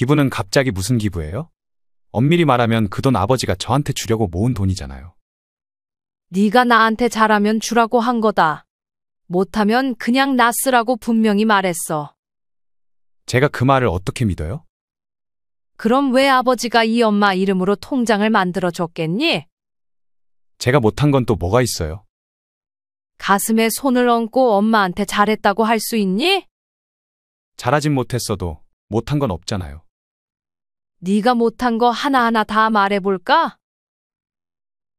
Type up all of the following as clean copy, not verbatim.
기부는 갑자기 무슨 기부예요? 엄밀히 말하면 그 돈 아버지가 저한테 주려고 모은 돈이잖아요. 네가 나한테 잘하면 주라고 한 거다. 못하면 그냥 나 쓰라고 분명히 말했어. 제가 그 말을 어떻게 믿어요? 그럼 왜 아버지가 이 엄마 이름으로 통장을 만들어 줬겠니? 제가 못한 건 또 뭐가 있어요? 가슴에 손을 얹고 엄마한테 잘했다고 할 수 있니? 잘하진 못했어도 못한 건 없잖아요. 네가 못한 거 하나하나 다 말해볼까?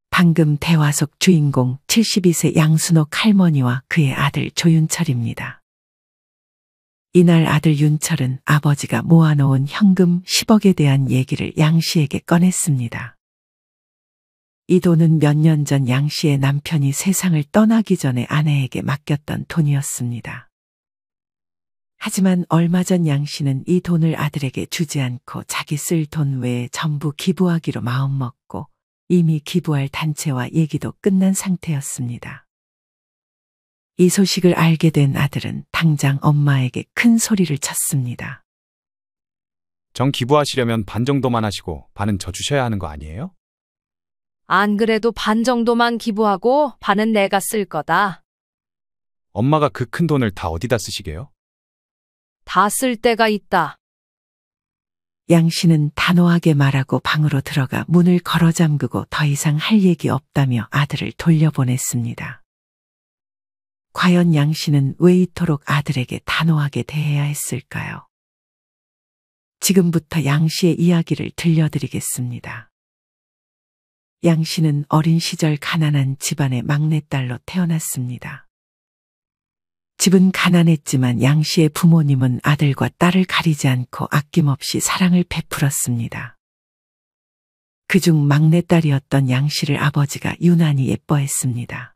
방금 대화 속 주인공 72세 양순옥 할머니와 그의 아들 조윤철입니다. 이날 아들 윤철은 아버지가 모아놓은 현금 10억에 대한 얘기를 양 씨에게 꺼냈습니다. 이 돈은 몇 년 전 양 씨의 남편이 세상을 떠나기 전에 아내에게 맡겼던 돈이었습니다. 하지만 얼마 전 양 씨는 이 돈을 아들에게 주지 않고 자기 쓸 돈 외에 전부 기부하기로 마음먹고 이미 기부할 단체와 얘기도 끝난 상태였습니다. 이 소식을 알게 된 아들은 당장 엄마에게 큰 소리를 쳤습니다. 정 기부하시려면 반 정도만 하시고 반은 저 주셔야 하는 거 아니에요? 안 그래도 반 정도만 기부하고 반은 내가 쓸 거다. 엄마가 그 큰 돈을 다 어디다 쓰시게요? 다 쓸 때가 있다. 양 씨는 단호하게 말하고 방으로 들어가 문을 걸어 잠그고 더 이상 할 얘기 없다며 아들을 돌려보냈습니다. 과연 양 씨는 왜 이토록 아들에게 단호하게 대해야 했을까요? 지금부터 양 씨의 이야기를 들려드리겠습니다. 양 씨는 어린 시절 가난한 집안의 막내딸로 태어났습니다. 집은 가난했지만 양 씨의 부모님은 아들과 딸을 가리지 않고 아낌없이 사랑을 베풀었습니다. 그중 막내딸이었던 양 씨를 아버지가 유난히 예뻐했습니다.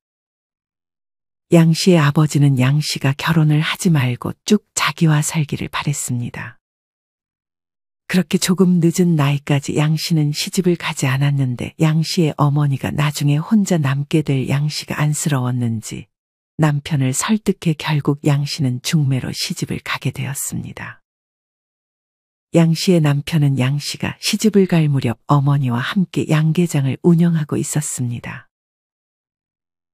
양 씨의 아버지는 양 씨가 결혼을 하지 말고 쭉 자기와 살기를 바랬습니다. 그렇게 조금 늦은 나이까지 양 씨는 시집을 가지 않았는데 양 씨의 어머니가 나중에 혼자 남게 될 양 씨가 안쓰러웠는지 남편을 설득해 결국 양 씨는 중매로 시집을 가게 되었습니다. 양 씨의 남편은 양 씨가 시집을 갈 무렵 어머니와 함께 양계장을 운영하고 있었습니다.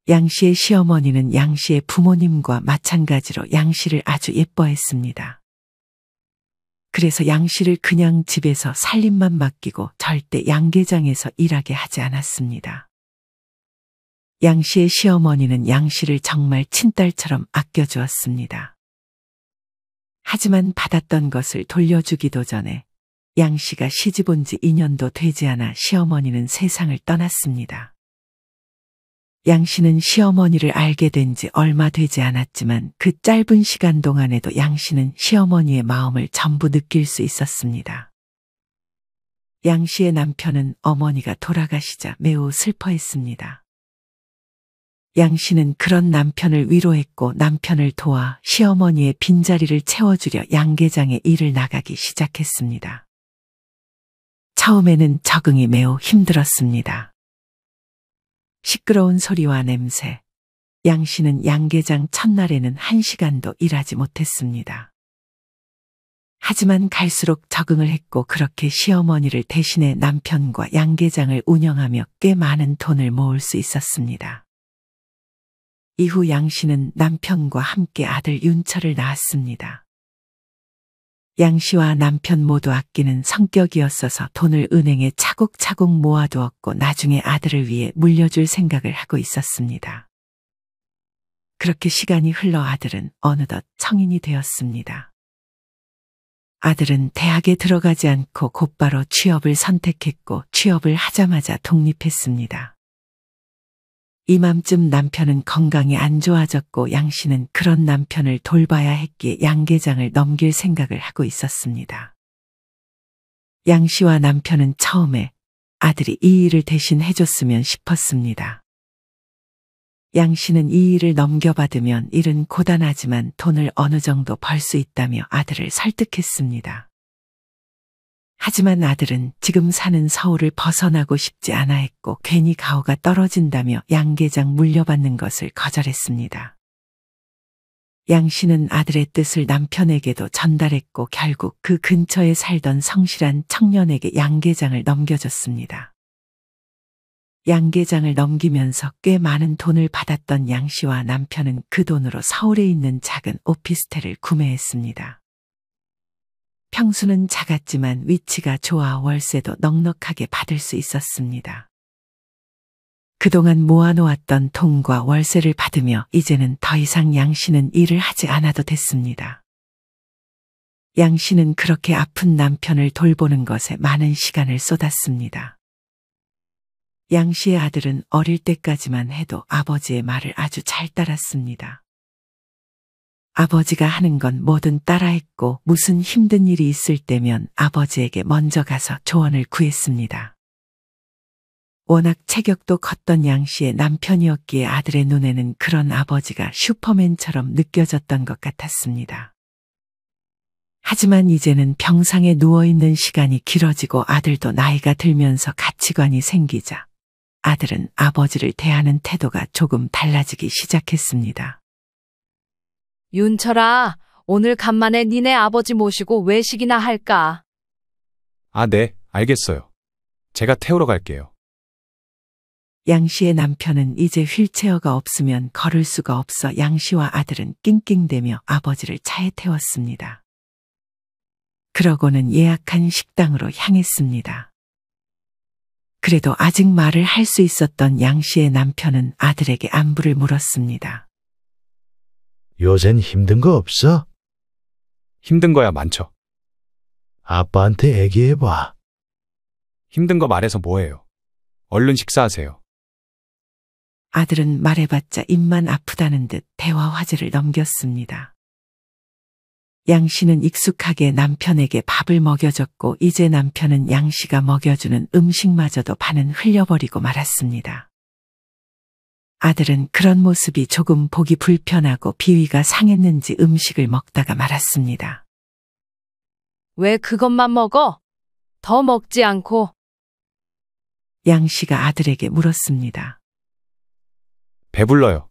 양 씨의 시어머니는 양 씨의 부모님과 마찬가지로 양 씨를 아주 예뻐했습니다. 그래서 양 씨를 그냥 집에서 살림만 맡기고 절대 양계장에서 일하게 하지 않았습니다. 양 씨의 시어머니는 양 씨를 정말 친딸처럼 아껴주었습니다. 하지만 받았던 것을 돌려주기도 전에 양 씨가 시집 온 지 2년도 되지 않아 시어머니는 세상을 떠났습니다. 양 씨는 시어머니를 알게 된 지 얼마 되지 않았지만 그 짧은 시간 동안에도 양 씨는 시어머니의 마음을 전부 느낄 수 있었습니다. 양 씨의 남편은 어머니가 돌아가시자 매우 슬퍼했습니다. 양 씨는 그런 남편을 위로했고 남편을 도와 시어머니의 빈자리를 채워주려 양계장에 일을 나가기 시작했습니다. 처음에는 적응이 매우 힘들었습니다. 시끄러운 소리와 냄새, 양 씨는 양계장 첫날에는 1시간도 일하지 못했습니다. 하지만 갈수록 적응을 했고 그렇게 시어머니를 대신해 남편과 양계장을 운영하며 꽤 많은 돈을 모을 수 있었습니다. 이후 양 씨는 남편과 함께 아들 윤철을 낳았습니다. 양 씨와 남편 모두 아끼는 성격이었어서 돈을 은행에 차곡차곡 모아두었고 나중에 아들을 위해 물려줄 생각을 하고 있었습니다. 그렇게 시간이 흘러 아들은 어느덧 성인이 되었습니다. 아들은 대학에 들어가지 않고 곧바로 취업을 선택했고 취업을 하자마자 독립했습니다. 이맘쯤 남편은 건강이 안 좋아졌고 양 씨는 그런 남편을 돌봐야 했기에 양계장을 넘길 생각을 하고 있었습니다. 양 씨와 남편은 처음에 아들이 이 일을 대신 해줬으면 싶었습니다. 양 씨는 이 일을 넘겨받으면 일은 고단하지만 돈을 어느 정도 벌 수 있다며 아들을 설득했습니다. 하지만 아들은 지금 사는 서울을 벗어나고 싶지 않아 했고 괜히 가오가 떨어진다며 양계장 물려받는 것을 거절했습니다. 양 씨는 아들의 뜻을 남편에게도 전달했고 결국 그 근처에 살던 성실한 청년에게 양계장을 넘겨줬습니다. 양계장을 넘기면서 꽤 많은 돈을 받았던 양 씨와 남편은 그 돈으로 서울에 있는 작은 오피스텔을 구매했습니다. 평수는 작았지만 위치가 좋아 월세도 넉넉하게 받을 수 있었습니다. 그동안 모아놓았던 돈과 월세를 받으며 이제는 더 이상 양 씨는 일을 하지 않아도 됐습니다. 양 씨는 그렇게 아픈 남편을 돌보는 것에 많은 시간을 쏟았습니다. 양 씨의 아들은 어릴 때까지만 해도 아버지의 말을 아주 잘 따랐습니다. 아버지가 하는 건 뭐든 따라했고 무슨 힘든 일이 있을 때면 아버지에게 먼저 가서 조언을 구했습니다. 워낙 체격도 컸던 양 씨의 남편이었기에 아들의 눈에는 그런 아버지가 슈퍼맨처럼 느껴졌던 것 같았습니다. 하지만 이제는 병상에 누워있는 시간이 길어지고 아들도 나이가 들면서 가치관이 생기자 아들은 아버지를 대하는 태도가 조금 달라지기 시작했습니다. 윤철아, 오늘 간만에 니네 아버지 모시고 외식이나 할까? 아, 네, 알겠어요. 제가 태우러 갈게요. 양 씨의 남편은 이제 휠체어가 없으면 걸을 수가 없어 양 씨와 아들은 낑낑대며 아버지를 차에 태웠습니다. 그러고는 예약한 식당으로 향했습니다. 그래도 아직 말을 할 수 있었던 양 씨의 남편은 아들에게 안부를 물었습니다. 요샌 힘든 거 없어? 힘든 거야 많죠. 아빠한테 얘기해봐. 힘든 거 말해서 뭐해요. 얼른 식사하세요. 아들은 말해봤자 입만 아프다는 듯 대화 화제를 넘겼습니다. 양 씨는 익숙하게 남편에게 밥을 먹여줬고 이제 남편은 양 씨가 먹여주는 음식마저도 반은 흘려버리고 말았습니다. 아들은 그런 모습이 조금 보기 불편하고 비위가 상했는지 음식을 먹다가 말았습니다. 왜 그것만 먹어? 더 먹지 않고. 양 씨가 아들에게 물었습니다. 배불러요.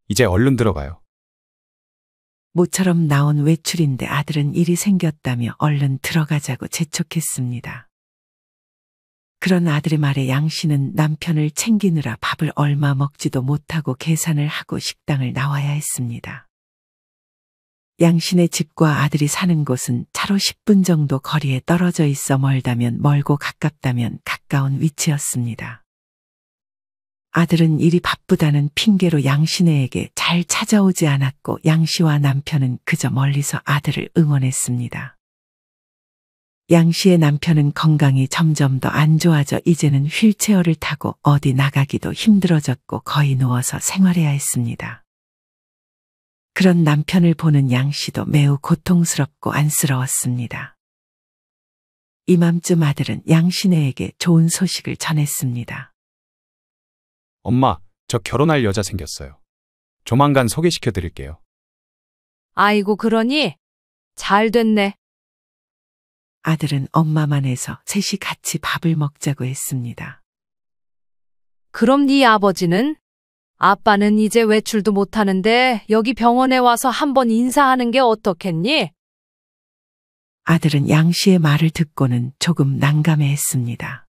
이제 얼른 들어가요. 모처럼 나온 외출인데 아들은 일이 생겼다며 얼른 들어가자고 재촉했습니다. 그런 아들의 말에 양 씨는 남편을 챙기느라 밥을 얼마 먹지도 못하고 계산을 하고 식당을 나와야 했습니다. 양 씨네 집과 아들이 사는 곳은 차로 10분 정도 거리에 떨어져 있어 멀다면 멀고 가깝다면 가까운 위치였습니다. 아들은 일이 바쁘다는 핑계로 양 씨네에게 잘 찾아오지 않았고 양 씨와 남편은 그저 멀리서 아들을 응원했습니다. 양 씨의 남편은 건강이 점점 더 안 좋아져 이제는 휠체어를 타고 어디 나가기도 힘들어졌고 거의 누워서 생활해야 했습니다. 그런 남편을 보는 양 씨도 매우 고통스럽고 안쓰러웠습니다. 이맘쯤 아들은 양 씨네에게 좋은 소식을 전했습니다. 엄마, 저 결혼할 여자 생겼어요. 조만간 소개시켜 드릴게요. 아이고, 그러니? 잘 됐네. 아들은 엄마만 해서 셋이 같이 밥을 먹자고 했습니다. 그럼 네 아버지는? 아빠는 이제 외출도 못하는데 여기 병원에 와서 한번 인사하는 게 어떻겠니? 아들은 양 씨의 말을 듣고는 조금 난감해했습니다.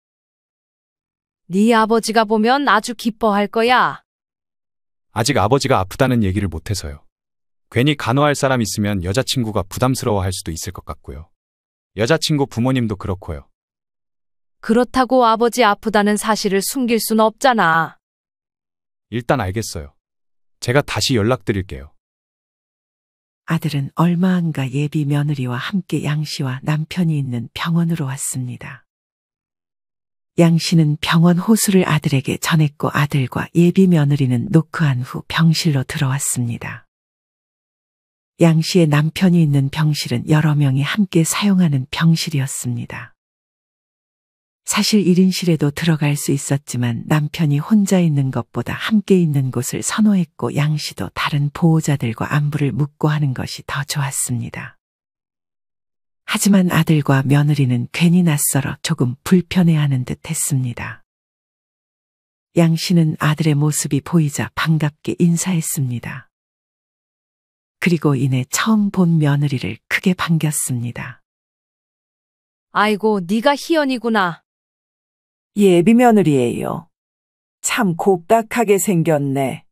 네 아버지가 보면 아주 기뻐할 거야. 아직 아버지가 아프다는 얘기를 못해서요. 괜히 간호할 사람 있으면 여자친구가 부담스러워할 수도 있을 것 같고요. 여자친구 부모님도 그렇고요. 그렇다고 아버지 아프다는 사실을 숨길 순 없잖아. 일단 알겠어요. 제가 다시 연락드릴게요. 아들은 얼마 안가 예비 며느리와 함께 양 씨와 남편이 있는 병원으로 왔습니다. 양 씨는 병원 호수를 아들에게 전했고 아들과 예비 며느리는 노크한 후 병실로 들어왔습니다. 양 씨의 남편이 있는 병실은 여러 명이 함께 사용하는 병실이었습니다. 사실 1인실에도 들어갈 수 있었지만 남편이 혼자 있는 것보다 함께 있는 곳을 선호했고 양 씨도 다른 보호자들과 안부를 묻고 하는 것이 더 좋았습니다. 하지만 아들과 며느리는 괜히 낯설어 조금 불편해하는 듯 했습니다. 양 씨는 아들의 모습이 보이자 반갑게 인사했습니다. 그리고 이내 처음 본 며느리를 크게 반겼습니다. 아이고, 네가 희연이구나. 예비 며느리예요. 참 곱닥하게 생겼네.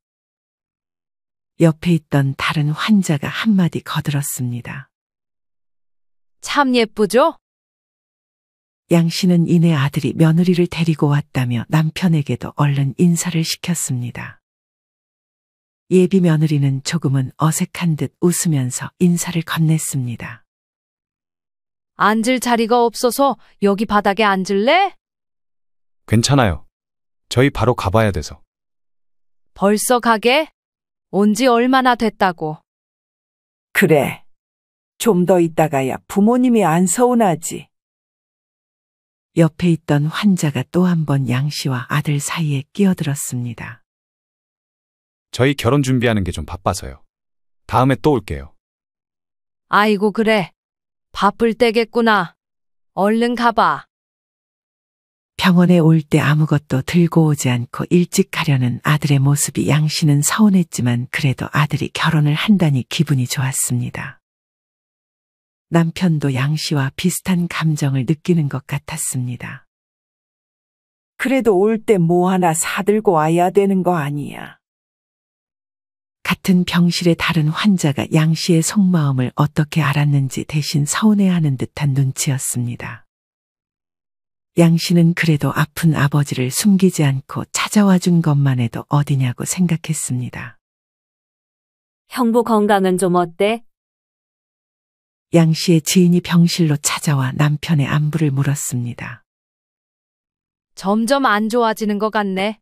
옆에 있던 다른 환자가 한마디 거들었습니다. 참 예쁘죠? 양 씨는 이내 아들이 며느리를 데리고 왔다며 남편에게도 얼른 인사를 시켰습니다. 예비 며느리는 조금은 어색한 듯 웃으면서 인사를 건넸습니다. 앉을 자리가 없어서 여기 바닥에 앉을래? 괜찮아요. 저희 바로 가봐야 돼서. 벌써 가게? 온 지 얼마나 됐다고. 그래. 좀 더 있다가야 부모님이 안 서운하지. 옆에 있던 환자가 또 한 번 양 씨와 아들 사이에 끼어들었습니다. 저희 결혼 준비하는 게 좀 바빠서요. 다음에 또 올게요. 아이고, 그래. 바쁠 때겠구나. 얼른 가봐. 병원에 올 때 아무것도 들고 오지 않고 일찍 가려는 아들의 모습이 양 씨는 서운했지만 그래도 아들이 결혼을 한다니 기분이 좋았습니다. 남편도 양 씨와 비슷한 감정을 느끼는 것 같았습니다. 그래도 올 때 뭐 하나 사들고 와야 되는 거 아니야. 같은 병실의 다른 환자가 양 씨의 속마음을 어떻게 알았는지 대신 서운해하는 듯한 눈치였습니다. 양 씨는 그래도 아픈 아버지를 숨기지 않고 찾아와 준 것만 해도 어디냐고 생각했습니다. 형부 건강은 좀 어때? 양 씨의 지인이 병실로 찾아와 남편의 안부를 물었습니다. 점점 안 좋아지는 것 같네.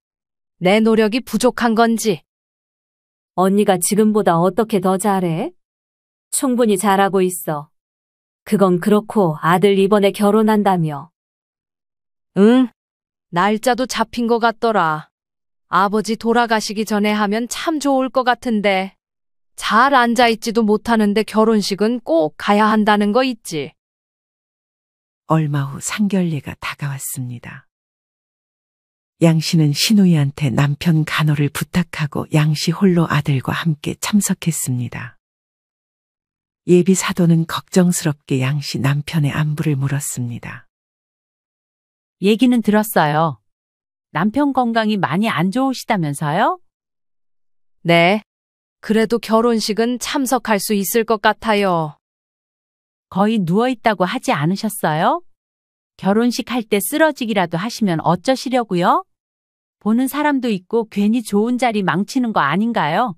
내 노력이 부족한 건지. 언니가 지금보다 어떻게 더 잘해? 충분히 잘하고 있어. 그건 그렇고 아들 이번에 결혼한다며. 응. 날짜도 잡힌 것 같더라. 아버지 돌아가시기 전에 하면 참 좋을 것 같은데. 잘 앉아있지도 못하는데 결혼식은 꼭 가야 한다는 거 있지. 얼마 후 상견례가 다가왔습니다. 양 씨는 시누이한테 남편 간호를 부탁하고 양 씨 홀로 아들과 함께 참석했습니다. 예비 사도는 걱정스럽게 양 씨 남편의 안부를 물었습니다. 얘기는 들었어요. 남편 건강이 많이 안 좋으시다면서요? 네. 그래도 결혼식은 참석할 수 있을 것 같아요. 거의 누워있다고 하지 않으셨어요? 결혼식 할 때 쓰러지기라도 하시면 어쩌시려고요? 보는 사람도 있고 괜히 좋은 자리 망치는 거 아닌가요?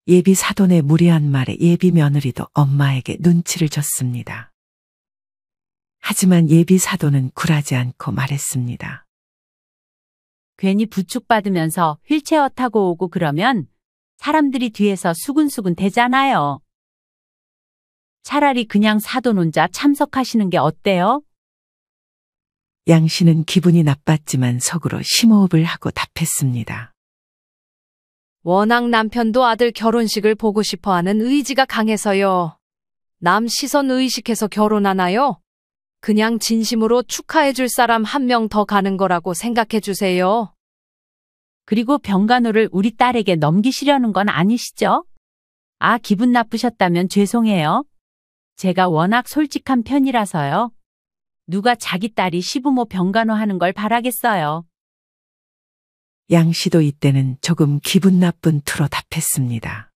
예비 사돈의 무례한 말에 예비 며느리도 엄마에게 눈치를 줬습니다. 하지만 예비 사돈은 굴하지 않고 말했습니다. 괜히 부축받으면서 휠체어 타고 오고 그러면 사람들이 뒤에서 수근수근 대잖아요. 차라리 그냥 사돈 혼자 참석하시는 게 어때요? 양 씨는 기분이 나빴지만 속으로 심호흡을 하고 답했습니다. 워낙 남편도 아들 결혼식을 보고 싶어 하는 의지가 강해서요. 남 시선 의식해서 결혼하나요? 그냥 진심으로 축하해 줄 사람 한 명 더 가는 거라고 생각해 주세요. 그리고 병간호를 우리 딸에게 넘기시려는 건 아니시죠? 아, 기분 나쁘셨다면 죄송해요. 제가 워낙 솔직한 편이라서요. 누가 자기 딸이 시부모 병간호 하는 걸 바라겠어요. 양 씨도 이때는 조금 기분 나쁜 투로 답했습니다.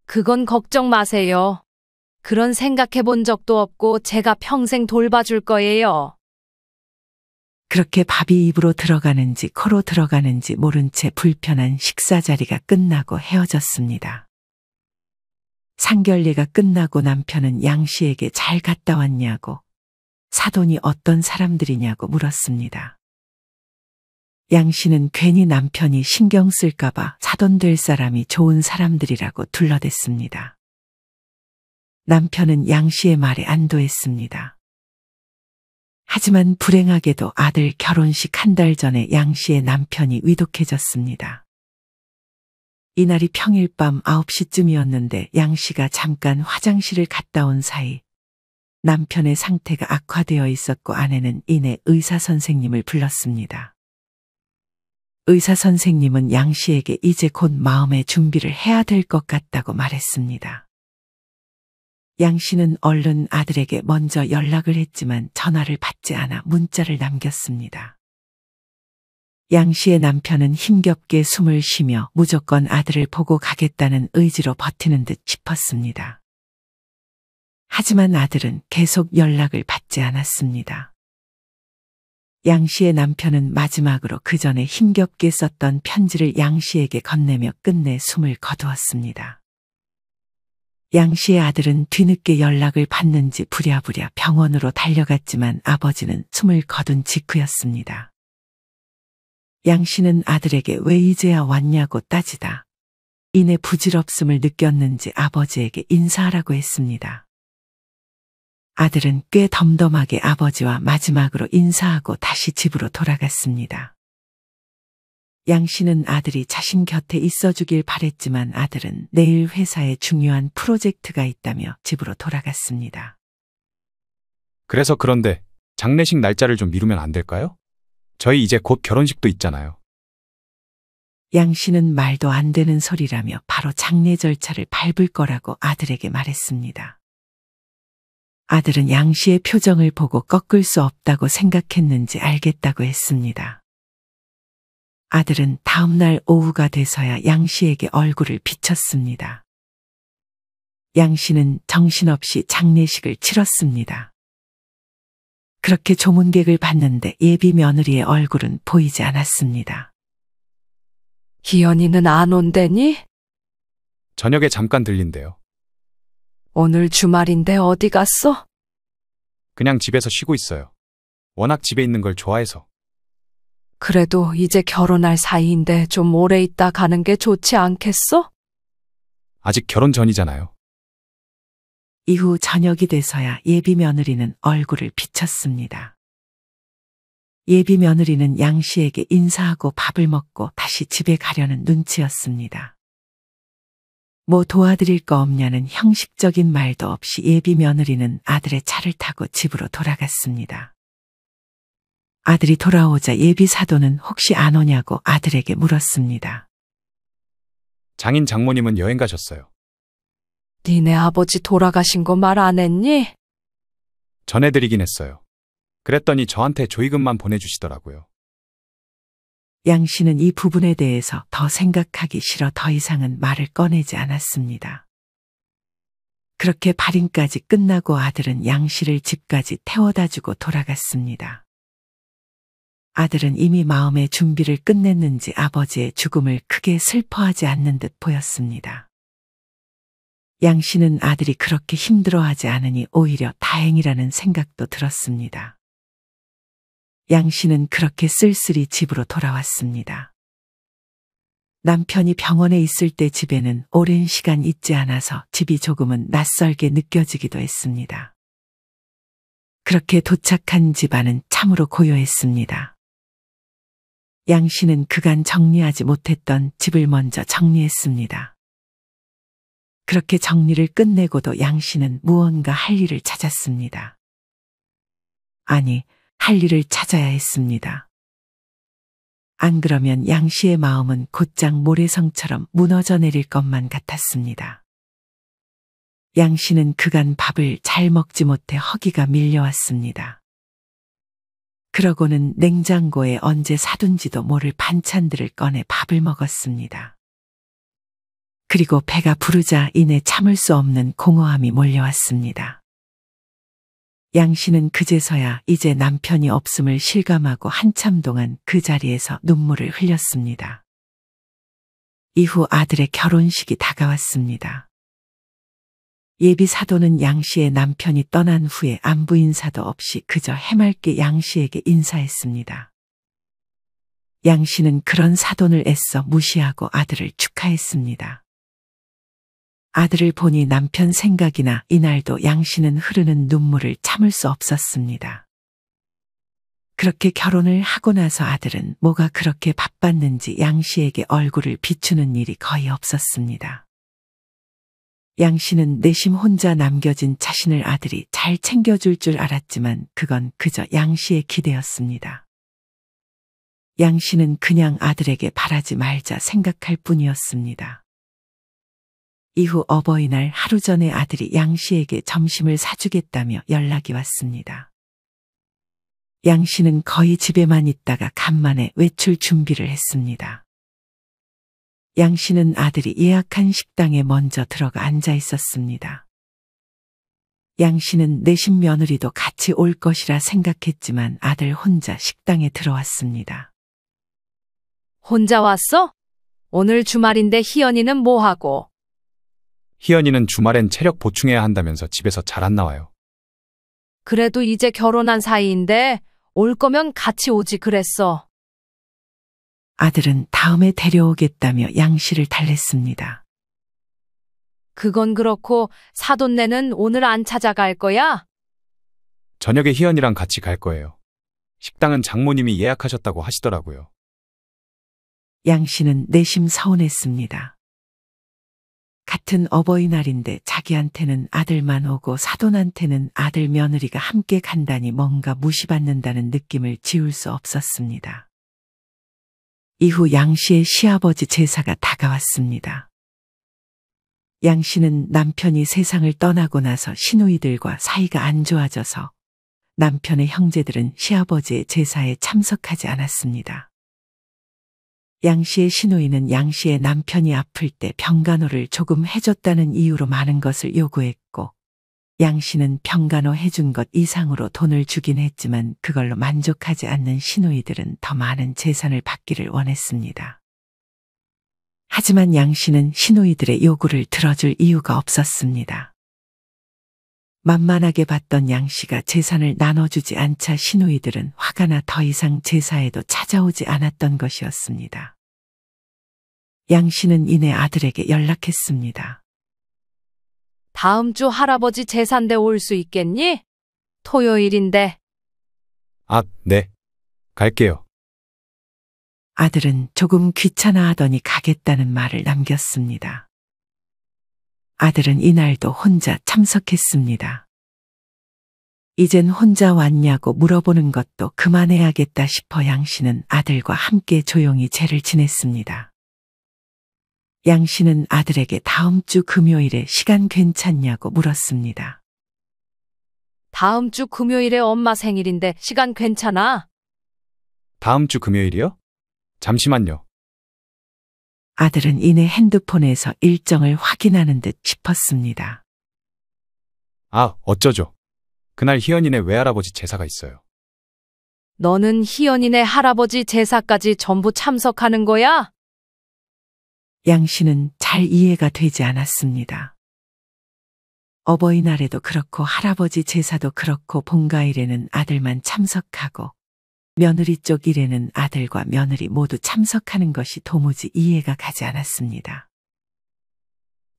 그건 걱정 마세요. 그런 생각해 본 적도 없고 제가 평생 돌봐줄 거예요. 그렇게 밥이 입으로 들어가는지 코로 들어가는지 모른 채 불편한 식사 자리가 끝나고 헤어졌습니다. 상견례가 끝나고 남편은 양 씨에게 잘 갔다 왔냐고, 사돈이 어떤 사람들이냐고 물었습니다. 양 씨는 괜히 남편이 신경 쓸까봐 사돈 될 사람이 좋은 사람들이라고 둘러댔습니다. 남편은 양 씨의 말에 안도했습니다. 하지만 불행하게도 아들 결혼식 한 달 전에 양 씨의 남편이 위독해졌습니다. 이날이 평일 밤 9시쯤이었는데 양 씨가 잠깐 화장실을 갔다 온 사이 남편의 상태가 악화되어 있었고 아내는 이내 의사 선생님을 불렀습니다. 의사 선생님은 양 씨에게 이제 곧 마음의 준비를 해야 될 것 같다고 말했습니다. 양 씨는 얼른 아들에게 먼저 연락을 했지만 전화를 받지 않아 문자를 남겼습니다. 양 씨의 남편은 힘겹게 숨을 쉬며 무조건 아들을 보고 가겠다는 의지로 버티는 듯 싶었습니다. 하지만 아들은 계속 연락을 받지 않았습니다. 양 씨의 남편은 마지막으로 그 전에 힘겹게 썼던 편지를 양 씨에게 건네며 끝내 숨을 거두었습니다. 양 씨의 아들은 뒤늦게 연락을 받는지 부랴부랴 병원으로 달려갔지만 아버지는 숨을 거둔 직후였습니다. 양 씨는 아들에게 왜 이제야 왔냐고 따지다 이내 부질없음을 느꼈는지 아버지에게 인사하라고 했습니다. 아들은 꽤 덤덤하게 아버지와 마지막으로 인사하고 다시 집으로 돌아갔습니다. 양 씨는 아들이 자신 곁에 있어주길 바랬지만 아들은 내일 회사에 중요한 프로젝트가 있다며 집으로 돌아갔습니다. 그래서 그런데 장례식 날짜를 좀 미루면 안 될까요? 저희 이제 곧 결혼식도 있잖아요. 양 씨는 말도 안 되는 소리라며 바로 장례 절차를 밟을 거라고 아들에게 말했습니다. 아들은 양 씨의 표정을 보고 꺾을 수 없다고 생각했는지 알겠다고 했습니다. 아들은 다음 날 오후가 돼서야 양 씨에게 얼굴을 비쳤습니다. 양 씨는 정신없이 장례식을 치렀습니다. 그렇게 조문객을 봤는데 예비 며느리의 얼굴은 보이지 않았습니다. 희연이는 안 온대니? 저녁에 잠깐 들린대요. 오늘 주말인데 어디 갔어? 그냥 집에서 쉬고 있어요. 워낙 집에 있는 걸 좋아해서. 그래도 이제 결혼할 사이인데 좀 오래 있다 가는 게 좋지 않겠어? 아직 결혼 전이잖아요. 이후 저녁이 돼서야 예비 며느리는 얼굴을 비쳤습니다. 예비 며느리는 양 씨에게 인사하고 밥을 먹고 다시 집에 가려는 눈치였습니다. 뭐 도와드릴 거 없냐는 형식적인 말도 없이 예비 며느리는 아들의 차를 타고 집으로 돌아갔습니다. 아들이 돌아오자 예비 사도는 혹시 안 오냐고 아들에게 물었습니다. 장인 장모님은 여행 가셨어요. 니네 아버지 돌아가신 거 말 안 했니? 전해드리긴 했어요. 그랬더니 저한테 조의금만 보내주시더라고요. 양 씨는 이 부분에 대해서 더 생각하기 싫어 더 이상은 말을 꺼내지 않았습니다. 그렇게 발인까지 끝나고 아들은 양 씨를 집까지 태워다 주고 돌아갔습니다. 아들은 이미 마음의 준비를 끝냈는지 아버지의 죽음을 크게 슬퍼하지 않는 듯 보였습니다. 양 씨는 아들이 그렇게 힘들어하지 않으니 오히려 다행이라는 생각도 들었습니다. 양 씨는 그렇게 쓸쓸히 집으로 돌아왔습니다. 남편이 병원에 있을 때 집에는 오랜 시간 있지 않아서 집이 조금은 낯설게 느껴지기도 했습니다. 그렇게 도착한 집안은 참으로 고요했습니다. 양 씨는 그간 정리하지 못했던 집을 먼저 정리했습니다. 그렇게 정리를 끝내고도 양 씨는 무언가 할 일을 찾았습니다. 아니, 할 일을 찾아야 했습니다. 안 그러면 양 씨의 마음은 곧장 모래성처럼 무너져 내릴 것만 같았습니다. 양 씨는 그간 밥을 잘 먹지 못해 허기가 밀려왔습니다. 그러고는 냉장고에 언제 사둔지도 모를 반찬들을 꺼내 밥을 먹었습니다. 그리고 배가 부르자 이내 참을 수 없는 공허함이 몰려왔습니다. 양 씨는 그제서야 이제 남편이 없음을 실감하고 한참 동안 그 자리에서 눈물을 흘렸습니다. 이후 아들의 결혼식이 다가왔습니다. 예비 사도는 양 씨의 남편이 떠난 후에 안부 인사도 없이 그저 해맑게 양 씨에게 인사했습니다. 양 씨는 그런 사돈을 애써 무시하고 아들을 축하했습니다. 아들을 보니 남편 생각이나 이날도 양 씨는 흐르는 눈물을 참을 수 없었습니다. 그렇게 결혼을 하고 나서 아들은 뭐가 그렇게 바빴는지 양 씨에게 얼굴을 비추는 일이 거의 없었습니다. 양 씨는 내심 혼자 남겨진 자신을 아들이 잘 챙겨줄 줄 알았지만 그건 그저 양 씨의 기대였습니다. 양 씨는 그냥 아들에게 바라지 말자 생각할 뿐이었습니다. 이후 어버이날 하루 전에 아들이 양 씨에게 점심을 사주겠다며 연락이 왔습니다. 양 씨는 거의 집에만 있다가 간만에 외출 준비를 했습니다. 양 씨는 아들이 예약한 식당에 먼저 들어가 앉아 있었습니다. 양 씨는 내신 며느리도 같이 올 것이라 생각했지만 아들 혼자 식당에 들어왔습니다. 혼자 왔어? 오늘 주말인데 희연이는 뭐 하고? 희연이는 주말엔 체력 보충해야 한다면서 집에서 잘 안 나와요. 그래도 이제 결혼한 사이인데 올 거면 같이 오지 그랬어. 아들은 다음에 데려오겠다며 양 씨를 달랬습니다. 그건 그렇고 사돈네는 오늘 안 찾아갈 거야? 저녁에 희연이랑 같이 갈 거예요. 식당은 장모님이 예약하셨다고 하시더라고요. 양 씨는 내심 서운했습니다. 같은 어버이날인데 자기한테는 아들만 오고 사돈한테는 아들 며느리가 함께 간다니 뭔가 무시받는다는 느낌을 지울 수 없었습니다. 이후 양 씨의 시아버지 제사가 다가왔습니다. 양 씨는 남편이 세상을 떠나고 나서 시누이들과 사이가 안 좋아져서 남편의 형제들은 시아버지의 제사에 참석하지 않았습니다. 양 씨의 시누이는 양 씨의 남편이 아플 때 병간호를 조금 해줬다는 이유로 많은 것을 요구했고, 양 씨는 병간호 해준 것 이상으로 돈을 주긴 했지만 그걸로 만족하지 않는 시누이들은 더 많은 재산을 받기를 원했습니다. 하지만 양 씨는 시누이들의 요구를 들어줄 이유가 없었습니다. 만만하게 봤던 양 씨가 재산을 나눠주지 않자 시누이들은 화가 나 더 이상 제사에도 찾아오지 않았던 것이었습니다. 양 씨는 이내 아들에게 연락했습니다. 다음 주 할아버지 제사인데 올 수 있겠니? 토요일인데. 아, 네. 갈게요. 아들은 조금 귀찮아하더니 가겠다는 말을 남겼습니다. 아들은 이날도 혼자 참석했습니다. 이젠 혼자 왔냐고 물어보는 것도 그만해야겠다 싶어 양 씨는 아들과 함께 조용히 제를 지냈습니다. 양 씨는 아들에게 다음 주 금요일에 시간 괜찮냐고 물었습니다. 다음 주 금요일에 엄마 생일인데 시간 괜찮아? 다음 주 금요일이요? 잠시만요. 아들은 이내 핸드폰에서 일정을 확인하는 듯 싶었습니다. 아, 어쩌죠. 그날 희연이네 외할아버지 제사가 있어요. 너는 희연이네 할아버지 제사까지 전부 참석하는 거야? 양 씨는 잘 이해가 되지 않았습니다. 어버이날에도 그렇고 할아버지 제사도 그렇고 본가일에는 아들만 참석하고 며느리 쪽 일에는 아들과 며느리 모두 참석하는 것이 도무지 이해가 가지 않았습니다.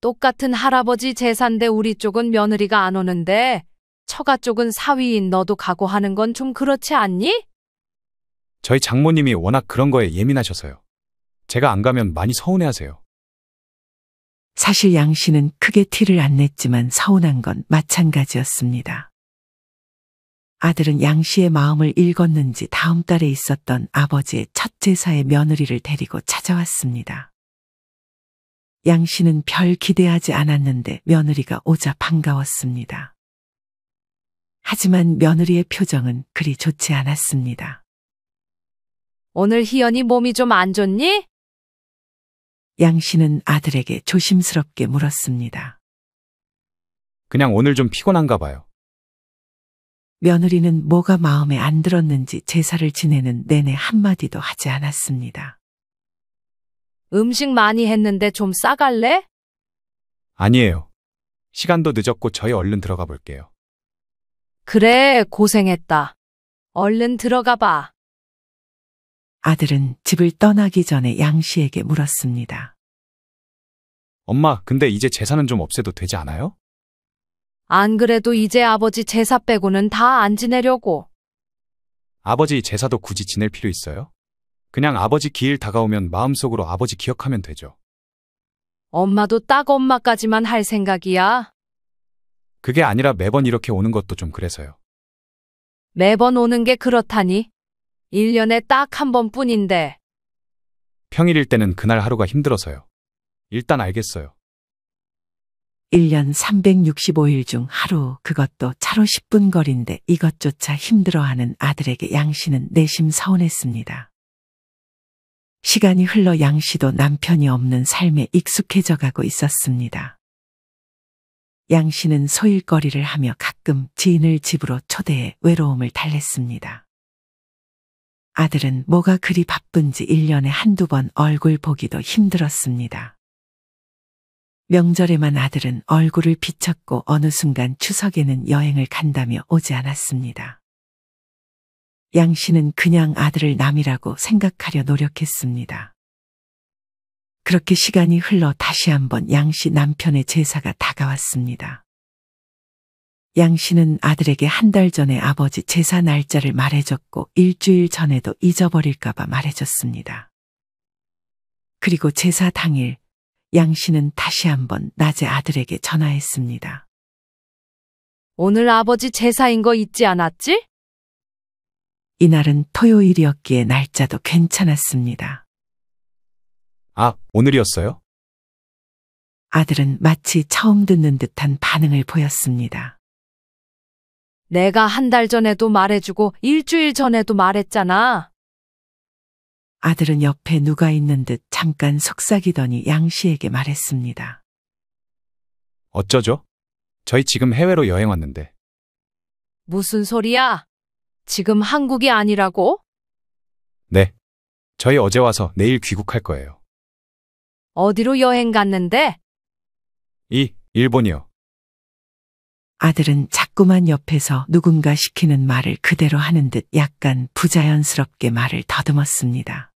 똑같은 할아버지 제사인데 우리 쪽은 며느리가 안 오는데 처가 쪽은 사위인 너도 가고 하는 건 좀 그렇지 않니? 저희 장모님이 워낙 그런 거에 예민하셔서요. 제가 안 가면 많이 서운해하세요. 사실 양 씨는 크게 티를 안 냈지만 서운한 건 마찬가지였습니다. 아들은 양 씨의 마음을 읽었는지 다음 달에 있었던 아버지의 첫 제사의 며느리를 데리고 찾아왔습니다. 양 씨는 별 기대하지 않았는데 며느리가 오자 반가웠습니다. 하지만 며느리의 표정은 그리 좋지 않았습니다. 오늘 희연이 몸이 좀 안 좋니? 양 씨는 아들에게 조심스럽게 물었습니다. 그냥 오늘 좀 피곤한가 봐요. 며느리는 뭐가 마음에 안 들었는지 제사를 지내는 내내 한마디도 하지 않았습니다. 음식 많이 했는데 좀 싸갈래? 아니에요. 시간도 늦었고 저희 얼른 들어가 볼게요. 그래, 고생했다. 얼른 들어가 봐. 아들은 집을 떠나기 전에 양 씨에게 물었습니다. 엄마, 근데 이제 제사는 좀 없애도 되지 않아요? 안 그래도 이제 아버지 제사 빼고는 다 안 지내려고. 아버지 제사도 굳이 지낼 필요 있어요? 그냥 아버지 기일 다가오면 마음속으로 아버지 기억하면 되죠. 엄마도 딱 엄마까지만 할 생각이야. 그게 아니라 매번 이렇게 오는 것도 좀 그래서요. 매번 오는 게 그렇다니. 1년에 딱 한 번뿐인데. 평일일 때는 그날 하루가 힘들어서요. 일단 알겠어요. 1년 365일 중 하루, 그것도 차로 10분 거리인데 이것조차 힘들어하는 아들에게 양 씨는 내심 서운했습니다. 시간이 흘러 양 씨도 남편이 없는 삶에 익숙해져 가고 있었습니다. 양 씨는 소일거리를 하며 가끔 지인을 집으로 초대해 외로움을 달랬습니다. 아들은 뭐가 그리 바쁜지 1년에 한두 번 얼굴 보기도 힘들었습니다. 명절에만 아들은 얼굴을 비쳤고 어느 순간 추석에는 여행을 간다며 오지 않았습니다. 양 씨는 그냥 아들을 남이라고 생각하려 노력했습니다. 그렇게 시간이 흘러 다시 한번 양 씨 남편의 제사가 다가왔습니다. 양 씨는 아들에게 한 달 전에 아버지 제사 날짜를 말해줬고 일주일 전에도 잊어버릴까봐 말해줬습니다. 그리고 제사 당일 양 씨는 다시 한번 낮에 아들에게 전화했습니다. 오늘 아버지 제사인 거 잊지 않았지? 이날은 토요일이었기에 날짜도 괜찮았습니다. 아, 오늘이었어요? 아들은 마치 처음 듣는 듯한 반응을 보였습니다. 내가 한 달 전에도 말해주고 일주일 전에도 말했잖아. 아들은 옆에 누가 있는 듯 잠깐 속삭이더니 양 씨에게 말했습니다. 어쩌죠? 저희 지금 해외로 여행 왔는데. 무슨 소리야? 지금 한국이 아니라고? 네. 저희 어제 와서 내일 귀국할 거예요. 어디로 여행 갔는데? 일본이요. 아들은 자꾸만 옆에서 누군가 시키는 말을 그대로 하는 듯 약간 부자연스럽게 말을 더듬었습니다.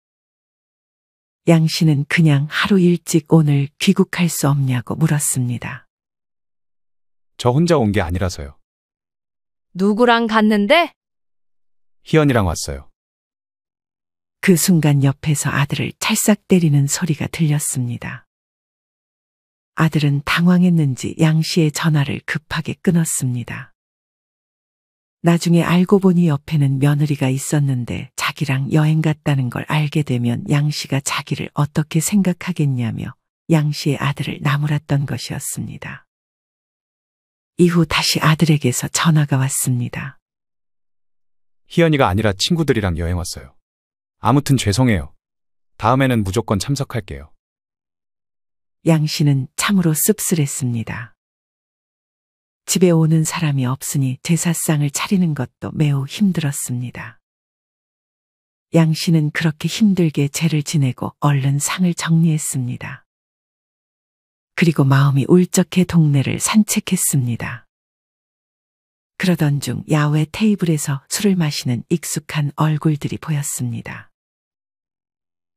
양 씨는 그냥 하루 일찍 오늘 귀국할 수 없냐고 물었습니다. 저 혼자 온 게 아니라서요. 누구랑 갔는데? 희연이랑 왔어요. 그 순간 옆에서 아들을 찰싹 때리는 소리가 들렸습니다. 아들은 당황했는지 양 씨의 전화를 급하게 끊었습니다. 나중에 알고 보니 옆에는 며느리가 있었는데 자기랑 여행 갔다는 걸 알게 되면 양 씨가 자기를 어떻게 생각하겠냐며 양 씨의 아들을 나무랐던 것이었습니다. 이후 다시 아들에게서 전화가 왔습니다. 희연이가 아니라 친구들이랑 여행 왔어요. 아무튼 죄송해요. 다음에는 무조건 참석할게요. 양 씨는 참으로 씁쓸했습니다. 집에 오는 사람이 없으니 제사상을 차리는 것도 매우 힘들었습니다. 양 씨는 그렇게 힘들게 제를 지내고 얼른 상을 정리했습니다. 그리고 마음이 울적해 동네를 산책했습니다. 그러던 중 야외 테이블에서 술을 마시는 익숙한 얼굴들이 보였습니다.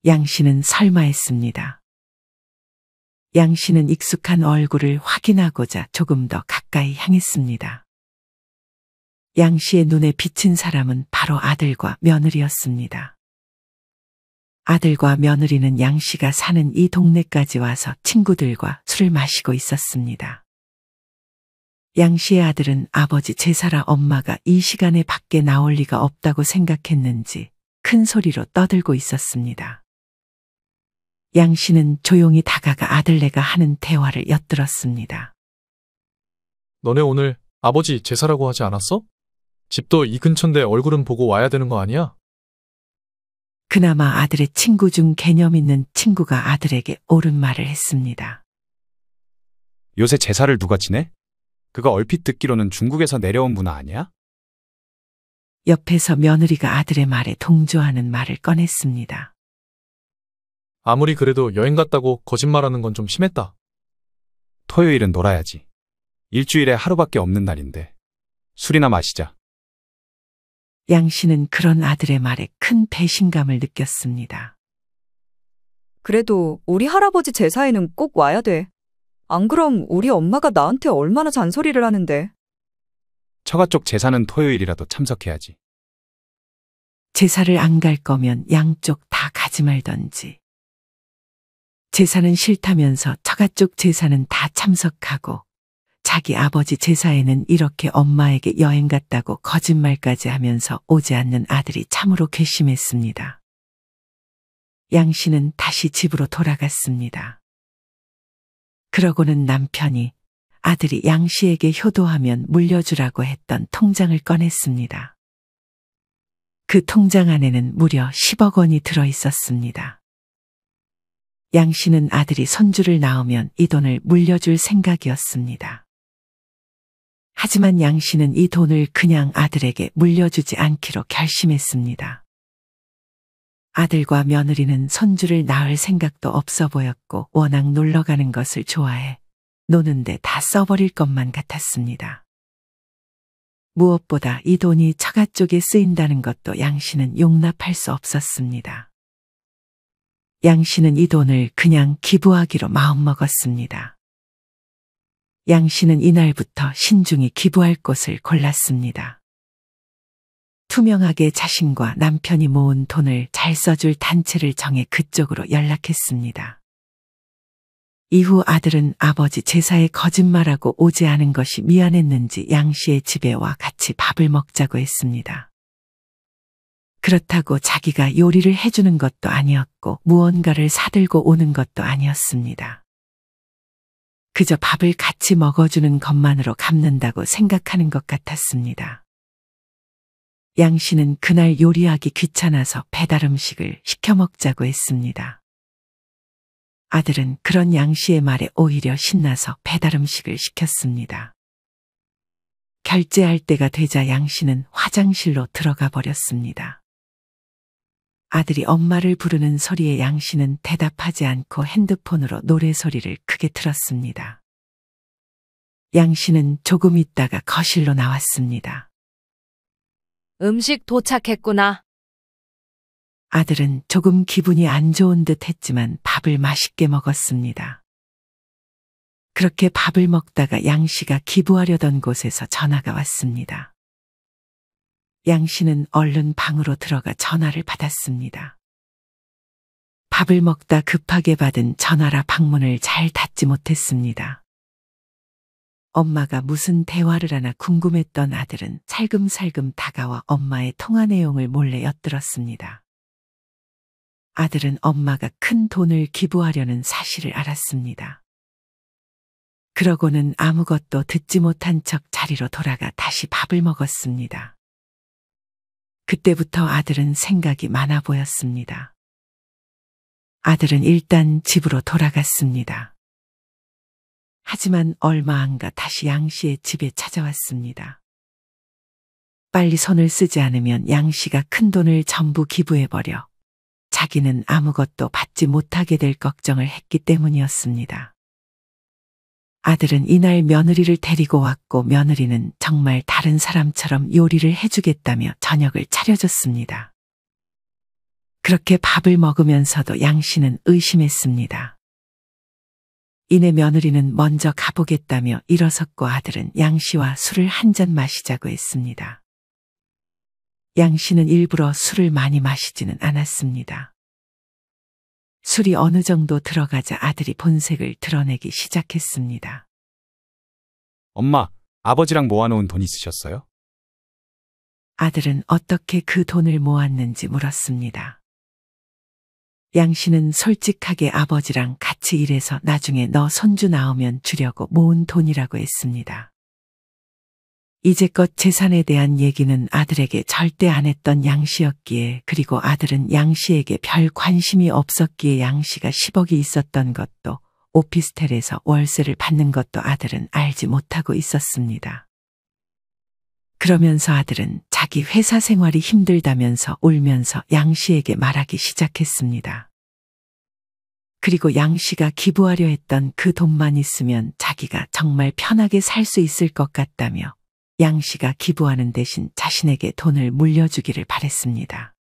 양 씨는 설마 했습니다. 양 씨는 익숙한 얼굴을 확인하고자 조금 더 가까이 향했습니다. 양 씨의 눈에 비친 사람은 바로 아들과 며느리였습니다. 아들과 며느리는 양 씨가 사는 이 동네까지 와서 친구들과 술을 마시고 있었습니다. 양 씨의 아들은 아버지 제사라 엄마가 이 시간에 밖에 나올 리가 없다고 생각했는지 큰 소리로 떠들고 있었습니다. 양 씨는 조용히 다가가 아들네가 하는 대화를 엿들었습니다. 너네 오늘 아버지 제사라고 하지 않았어? 집도 이 근처인데 얼굴은 보고 와야 되는 거 아니야? 그나마 아들의 친구 중 개념 있는 친구가 아들에게 옳은 말을 했습니다. 요새 제사를 누가 지내? 그거 얼핏 듣기로는 중국에서 내려온 문화 아니야? 옆에서 며느리가 아들의 말에 동조하는 말을 꺼냈습니다. 아무리 그래도 여행 갔다고 거짓말하는 건 좀 심했다. 토요일은 놀아야지. 일주일에 하루밖에 없는 날인데. 술이나 마시자. 양 씨는 그런 아들의 말에 큰 배신감을 느꼈습니다. 그래도 우리 할아버지 제사에는 꼭 와야 돼. 안 그럼 우리 엄마가 나한테 얼마나 잔소리를 하는데. 처가 쪽 제사는 토요일이라도 참석해야지. 제사를 안 갈 거면 양쪽 다 가지 말던지. 제사는 싫다면서 처가 쪽 제사는 다 참석하고 자기 아버지 제사에는 이렇게 엄마에게 여행 갔다고 거짓말까지 하면서 오지 않는 아들이 참으로 괘씸했습니다. 양 씨는 다시 집으로 돌아갔습니다. 그러고는 남편이 아들이 양 씨에게 효도하면 물려주라고 했던 통장을 꺼냈습니다. 그 통장 안에는 무려 10억 원이 들어 있었습니다. 양 씨는 아들이 손주를 낳으면 이 돈을 물려줄 생각이었습니다. 하지만 양 씨는 이 돈을 그냥 아들에게 물려주지 않기로 결심했습니다. 아들과 며느리는 손주를 낳을 생각도 없어 보였고 워낙 놀러 가는 것을 좋아해 노는데 다 써버릴 것만 같았습니다. 무엇보다 이 돈이 처가 쪽에 쓰인다는 것도 양 씨는 용납할 수 없었습니다. 양 씨는 이 돈을 그냥 기부하기로 마음먹었습니다. 양 씨는 이날부터 신중히 기부할 곳을 골랐습니다. 투명하게 자신과 남편이 모은 돈을 잘 써줄 단체를 정해 그쪽으로 연락했습니다. 이후 아들은 아버지 제사에 거짓말하고 오지 않은 것이 미안했는지 양 씨의 집에 와 같이 밥을 먹자고 했습니다. 그렇다고 자기가 요리를 해주는 것도 아니었고 무언가를 사들고 오는 것도 아니었습니다. 그저 밥을 같이 먹어주는 것만으로 갚는다고 생각하는 것 같았습니다. 양 씨는 그날 요리하기 귀찮아서 배달 음식을 시켜 먹자고 했습니다. 아들은 그런 양 씨의 말에 오히려 신나서 배달 음식을 시켰습니다. 결제할 때가 되자 양 씨는 화장실로 들어가 버렸습니다. 아들이 엄마를 부르는 소리에 양 씨는 대답하지 않고 핸드폰으로 노래 소리를 크게 틀었습니다. 양 씨는 조금 있다가 거실로 나왔습니다. 음식 도착했구나. 아들은 조금 기분이 안 좋은 듯 했지만 밥을 맛있게 먹었습니다. 그렇게 밥을 먹다가 양 씨가 기부하려던 곳에서 전화가 왔습니다. 양 씨는 얼른 방으로 들어가 전화를 받았습니다. 밥을 먹다 급하게 받은 전화라 방문을 잘 닫지 못했습니다. 엄마가 무슨 대화를 하나 궁금했던 아들은 살금살금 다가와 엄마의 통화 내용을 몰래 엿들었습니다. 아들은 엄마가 큰 돈을 기부하려는 사실을 알았습니다. 그러고는 아무것도 듣지 못한 척 자리로 돌아가 다시 밥을 먹었습니다. 그때부터 아들은 생각이 많아 보였습니다. 아들은 일단 집으로 돌아갔습니다. 하지만 얼마 안 가 다시 양 씨의 집에 찾아왔습니다. 빨리 손을 쓰지 않으면 양 씨가 큰 돈을 전부 기부해버려 자기는 아무것도 받지 못하게 될 걱정을 했기 때문이었습니다. 아들은 이날 며느리를 데리고 왔고 며느리는 정말 다른 사람처럼 요리를 해주겠다며 저녁을 차려줬습니다. 그렇게 밥을 먹으면서도 양 씨는 의심했습니다. 이내 며느리는 먼저 가보겠다며 일어섰고 아들은 양 씨와 술을 한 잔 마시자고 했습니다. 양 씨는 일부러 술을 많이 마시지는 않았습니다. 술이 어느 정도 들어가자 아들이 본색을 드러내기 시작했습니다. 엄마, 아버지랑 모아놓은 돈 있으셨어요? 아들은 어떻게 그 돈을 모았는지 물었습니다. 양 씨는 솔직하게 아버지랑 같이 일해서 나중에 너 손주 나오면 주려고 모은 돈이라고 했습니다. 이제껏 재산에 대한 얘기는 아들에게 절대 안 했던 양 씨였기에 그리고 아들은 양 씨에게 별 관심이 없었기에 양 씨가 10억이 있었던 것도 오피스텔에서 월세를 받는 것도 아들은 알지 못하고 있었습니다. 그러면서 아들은 자기 회사 생활이 힘들다면서 울면서 양 씨에게 말하기 시작했습니다. 그리고 양 씨가 기부하려 했던 그 돈만 있으면 자기가 정말 편하게 살 수 있을 것 같다며 양 씨가 기부하는 대신 자신에게 돈을 물려주기를 바랬습니다.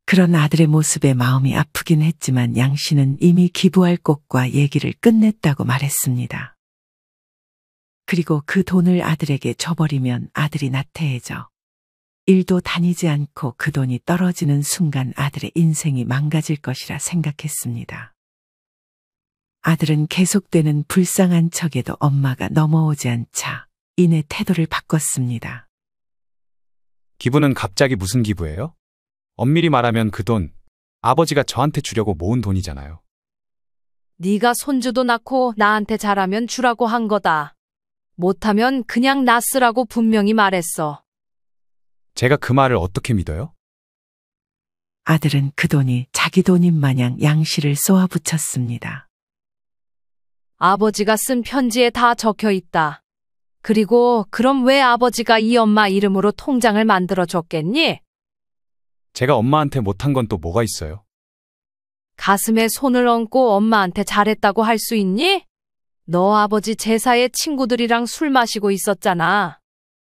그런 아들의 모습에 마음이 아프긴 했지만 양 씨는 이미 기부할 곳과 얘기를 끝냈다고 말했습니다. 그리고 그 돈을 아들에게 줘버리면 아들이 나태해져 일도 다니지 않고 그 돈이 떨어지는 순간 아들의 인생이 망가질 것이라 생각했습니다. 아들은 계속되는 불쌍한 척에도 엄마가 넘어오지 않자 이내 태도를 바꿨습니다. 기부는 갑자기 무슨 기부예요? 엄밀히 말하면 그 돈, 아버지가 저한테 주려고 모은 돈이잖아요. 네가 손주도 낳고 나한테 잘하면 주라고 한 거다. 못하면 그냥 나 쓰라고 분명히 말했어. 제가 그 말을 어떻게 믿어요? 아들은 그 돈이 자기 돈인 마냥 양 씨를 쏘아붙였습니다. 아버지가 쓴 편지에 다 적혀 있다. 그리고 그럼 왜 아버지가 이 엄마 이름으로 통장을 만들어 줬겠니? 제가 엄마한테 못한 건 또 뭐가 있어요? 가슴에 손을 얹고 엄마한테 잘했다고 할 수 있니? 너 아버지 제사에 친구들이랑 술 마시고 있었잖아.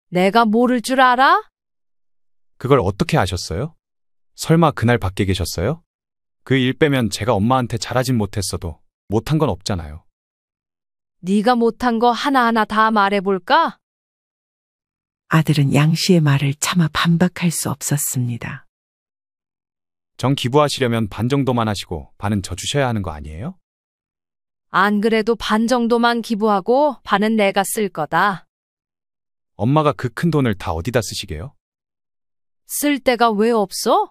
내가 모를 줄 알아? 그걸 어떻게 아셨어요? 설마 그날 밖에 계셨어요? 그 일 빼면 제가 엄마한테 잘하진 못했어도 못한 건 없잖아요. 네가 못한 거 하나하나 다 말해볼까? 아들은 양 씨의 말을 차마 반박할 수 없었습니다. 정 기부하시려면 반 정도만 하시고 반은 저 주셔야 하는 거 아니에요? 안 그래도 반 정도만 기부하고 반은 내가 쓸 거다. 엄마가 그 큰 돈을 다 어디다 쓰시게요? 쓸 데가 왜 없어?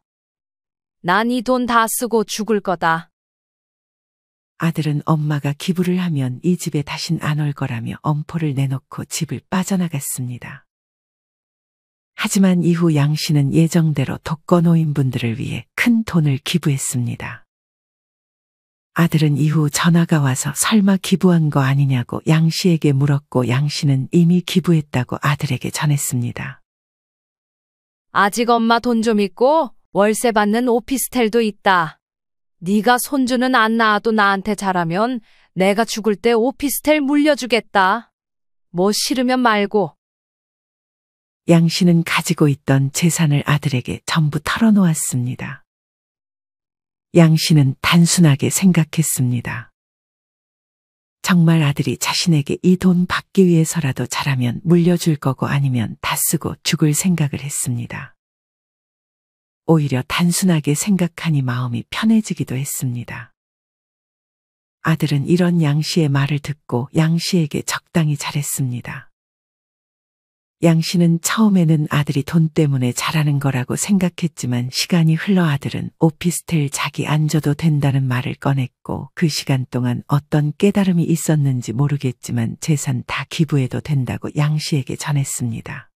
난 이 돈 다 쓰고 죽을 거다. 아들은 엄마가 기부를 하면 이 집에 다신 안 올 거라며 엄포를 내놓고 집을 빠져나갔습니다. 하지만 이후 양 씨는 예정대로 독거노인분들을 위해 큰 돈을 기부했습니다. 아들은 이후 전화가 와서 설마 기부한 거 아니냐고 양 씨에게 물었고 양 씨는 이미 기부했다고 아들에게 전했습니다. 아직 엄마 돈 좀 있고 월세 받는 오피스텔도 있다. 네가 손주는 안 낳아도 나한테 잘하면 내가 죽을 때 오피스텔 물려주겠다. 뭐 싫으면 말고. 양 씨는 가지고 있던 재산을 아들에게 전부 털어놓았습니다. 양 씨는 단순하게 생각했습니다. 정말 아들이 자신에게 이 돈 받기 위해서라도 잘하면 물려줄 거고 아니면 다 쓰고 죽을 생각을 했습니다. 오히려 단순하게 생각하니 마음이 편해지기도 했습니다. 아들은 이런 양 씨의 말을 듣고 양 씨에게 적당히 잘했습니다. 양 씨는 처음에는 아들이 돈 때문에 잘하는 거라고 생각했지만 시간이 흘러 아들은 오피스텔 자기 안 줘도 된다는 말을 꺼냈고 그 시간 동안 어떤 깨달음이 있었는지 모르겠지만 재산 다 기부해도 된다고 양 씨에게 전했습니다.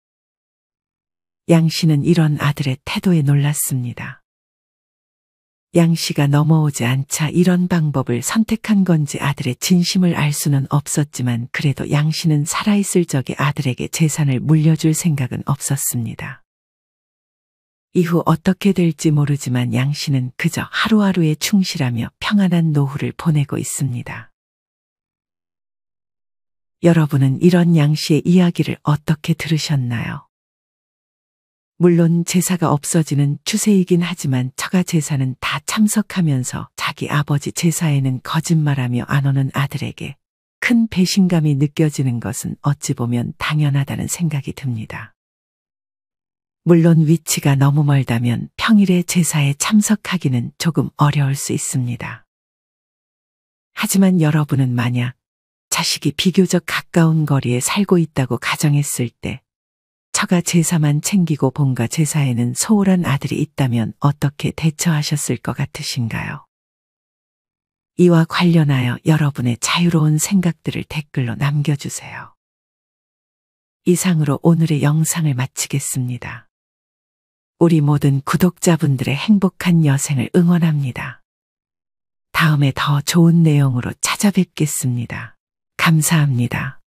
양 씨는 이런 아들의 태도에 놀랐습니다. 양 씨가 넘어오지 않자 이런 방법을 선택한 건지 아들의 진심을 알 수는 없었지만 그래도 양 씨는 살아있을 적에 아들에게 재산을 물려줄 생각은 없었습니다. 이후 어떻게 될지 모르지만 양 씨는 그저 하루하루에 충실하며 평안한 노후를 보내고 있습니다. 여러분은 이런 양 씨의 이야기를 어떻게 들으셨나요? 물론 제사가 없어지는 추세이긴 하지만 처가 제사는 다 참석하면서 자기 아버지 제사에는 거짓말하며 안 오는 아들에게 큰 배신감이 느껴지는 것은 어찌 보면 당연하다는 생각이 듭니다. 물론 위치가 너무 멀다면 평일에 제사에 참석하기는 조금 어려울 수 있습니다. 하지만 여러분은 만약 자식이 비교적 가까운 거리에 살고 있다고 가정했을 때 처가 제사만 챙기고 본가 제사에는 소홀한 아들이 있다면 어떻게 대처하셨을 것 같으신가요? 이와 관련하여 여러분의 자유로운 생각들을 댓글로 남겨주세요. 이상으로 오늘의 영상을 마치겠습니다. 우리 모든 구독자분들의 행복한 여생을 응원합니다. 다음에 더 좋은 내용으로 찾아뵙겠습니다. 감사합니다.